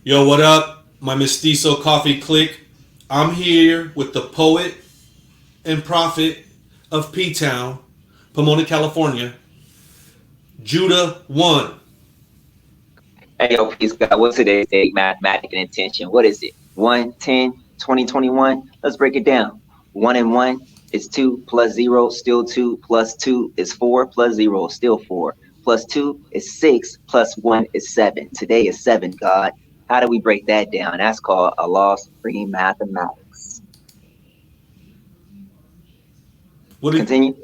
Yo, what up? My Mestizo Coffee Clique. I'm here with the poet and prophet of P Town, Pomona, California, Judah One. Hey, yo, peace, God. What's today's date, mathematic and intention? What is it? 1, 10, 2021? Let's break it down. 1 and 1 is 2 plus 0, still 2 plus 2 is 4 plus 0, still 4 plus 2 is 6 plus 1 is 7. Today is 7, God. How do we break that down? That's called a law supreme mathematics. What, Continue.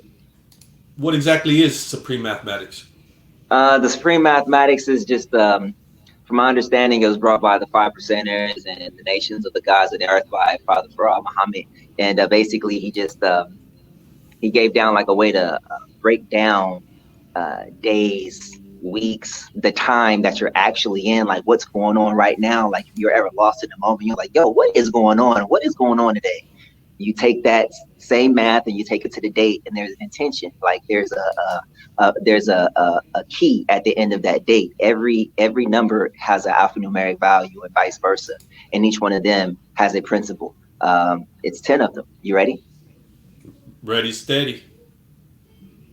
what exactly is supreme mathematics? The supreme mathematics is just, from my understanding, it was brought by the five percenters and the nations of the gods of the earth by Father Farah Muhammad. And basically, he gave down like a way to break down days, weeks, the time that you're actually in, like what's going on right now. Like if you're ever lost in a moment, you're like, yo, what is going on? What is going on today? You take that same math and you take it to the date, and there's an intention. Like there's a key at the end of that date. Every number has an alphanumeric value and vice versa, and each one of them has a principle. It's 10 of them. You ready? Ready, steady.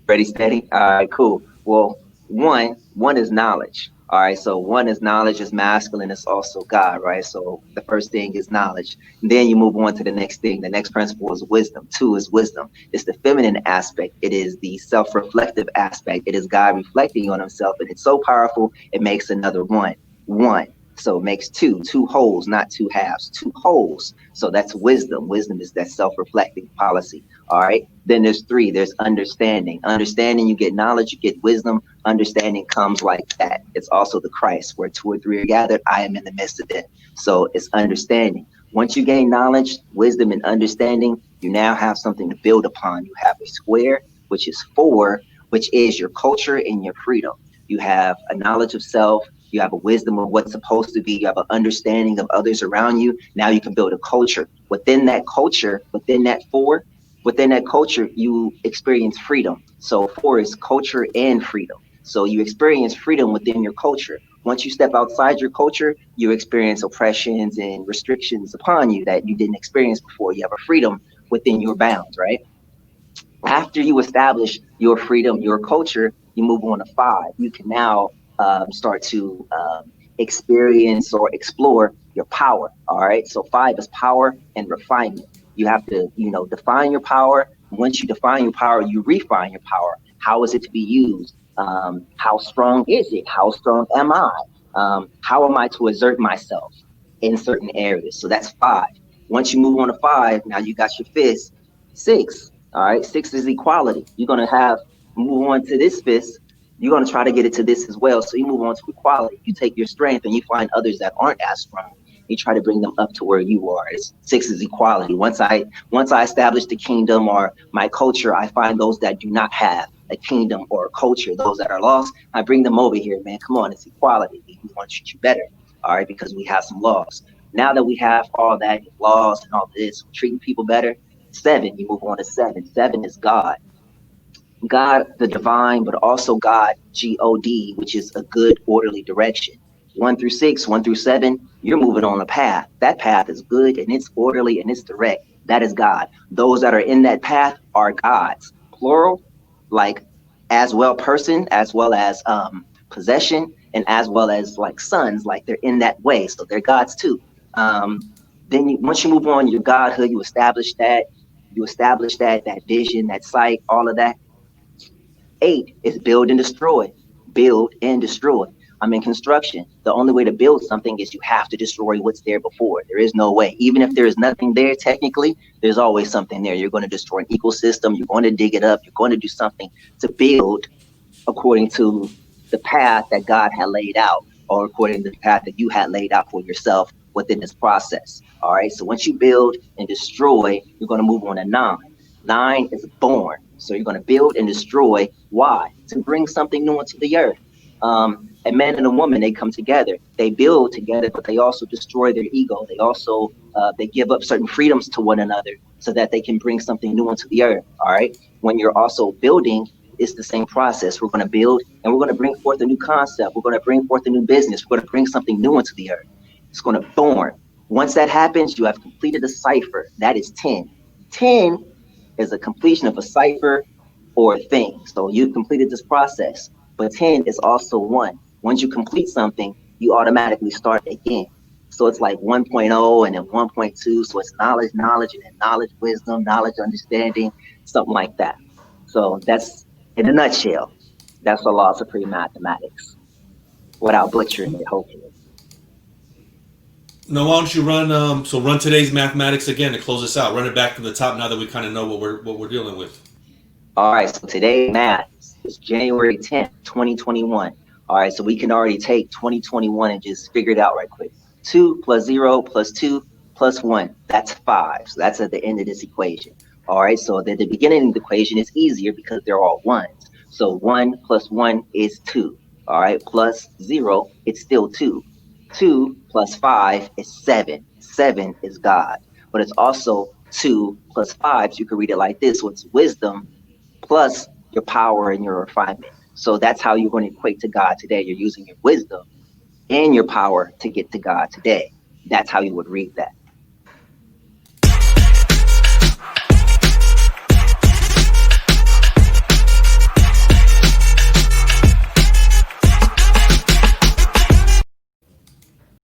Ready, steady. All right, cool. Well, one is knowledge. All right, so one is knowledge, is masculine, it's also God, right? So the first thing is knowledge. And then you move on to the next thing. The next principle is wisdom. Two is wisdom. It's the feminine aspect. It is the self-reflective aspect. It is God reflecting on himself, and it's so powerful, it makes another one. One. So it makes two wholes, not two halves, two wholes. So that's wisdom. Wisdom is that self-reflecting policy. All right. Then there's three. There's understanding. Understanding, you get knowledge, you get wisdom. Understanding comes like that. It's also the Christ, where two or three are gathered, I am in the midst of them. So it's understanding. Once you gain knowledge, wisdom, and understanding, you now have something to build upon. You have a square, which is 4, which is your culture and your freedom. You have a knowledge of self. You have a wisdom of what's supposed to be. You have an understanding of others around you. Now you can build a culture. Within that culture, within that 4, within that culture, you experience freedom. So 4 is culture and freedom. So you experience freedom within your culture. Once you step outside your culture, you experience oppressions and restrictions upon you that you didn't experience before. You have a freedom within your bounds, right? After you establish your freedom, your culture, you move on to 5. You can now start to experience or explore your power. All right. So 5 is power and refinement. You have to, define your power. Once you define your power, you refine your power. How is it to be used? How strong is it? How strong am I? How am I to exert myself in certain areas? So that's 5. Once you move on to 5, now you got your fist. 6. All right. 6 is equality. You're going to move on to this fist. You're going to try to get it to this as well. So you move on to equality. You take your strength and you find others that aren't as strong. You try to bring them up to where you are. 6 is equality. Once I establish the kingdom or my culture, I find those that do not have a kingdom or a culture, those that are lost, I bring them over here, man. Come on, it's equality. We want to treat you better. All right, because we have some laws. Now that we have all that laws and all this, we're treating people better. 7, you move on to 7. 7 is God. God, the divine, but also God, God, which is a good, orderly direction. 1 through 6, 1 through 7, you're moving on a path. That path is good and it's orderly and it's direct. That is God. Those that are in that path are gods. Plural, like as well person, as well as possession, and as well as like sons, like they're in that way. So they're gods too. Once you move on your godhood, you establish that vision, that sight, all of that. 8 is build and destroy. Build and destroy. I'm in construction. The only way to build something is you have to destroy what's there before. There is no way. Even if there is nothing there, technically, there's always something there. You're going to destroy an ecosystem. You're going to dig it up. You're going to do something to build according to the path that God had laid out, or according to the path that you had laid out for yourself within this process. All right. So once you build and destroy, you're going to move on to 9. 9 is born. So you're going to build and destroy. Why? To bring something new into the earth. A man and a woman, they come together. They build together, but they also destroy their ego. They also they give up certain freedoms to one another so that they can bring something new into the earth. All right. When you're also building, it's the same process. We're going to build and we're going to bring forth a new concept. We're going to bring forth a new business. We're going to bring something new into the earth. It's going to form. Once that happens, you have completed a cipher. That is 10. 10 is a completion of a cipher or a thing. So you've completed this process. But 10 is also 1. Once you complete something, you automatically start again. So it's like 1.0 and then 1.2. So it's knowledge, knowledge, and then knowledge, wisdom, knowledge, understanding, something like that. So that's, in a nutshell, that's the philosophy of mathematics without butchering it, hopefully. Now, why don't you run? So run today's mathematics again to close us out. Run it back from the top now that we kind of know what we're dealing with. All right, so today math is January 10th, 2021. All right, so we can already take 2021 and just figure it out right quick. 2 plus 0 plus 2 plus 1, that's 5. So that's at the end of this equation. All right, so the beginning of the equation is easier because they're all ones. So 1 plus 1 is 2. All right, plus 0, it's still 2. 2 plus 5 is 7. 7 is God. But it's also 2 plus 5. So you can read it like this. So it's wisdom plus your power and your refinement. So that's how you're going to equate to God today. You're using your wisdom and your power to get to God today. That's how you would read that.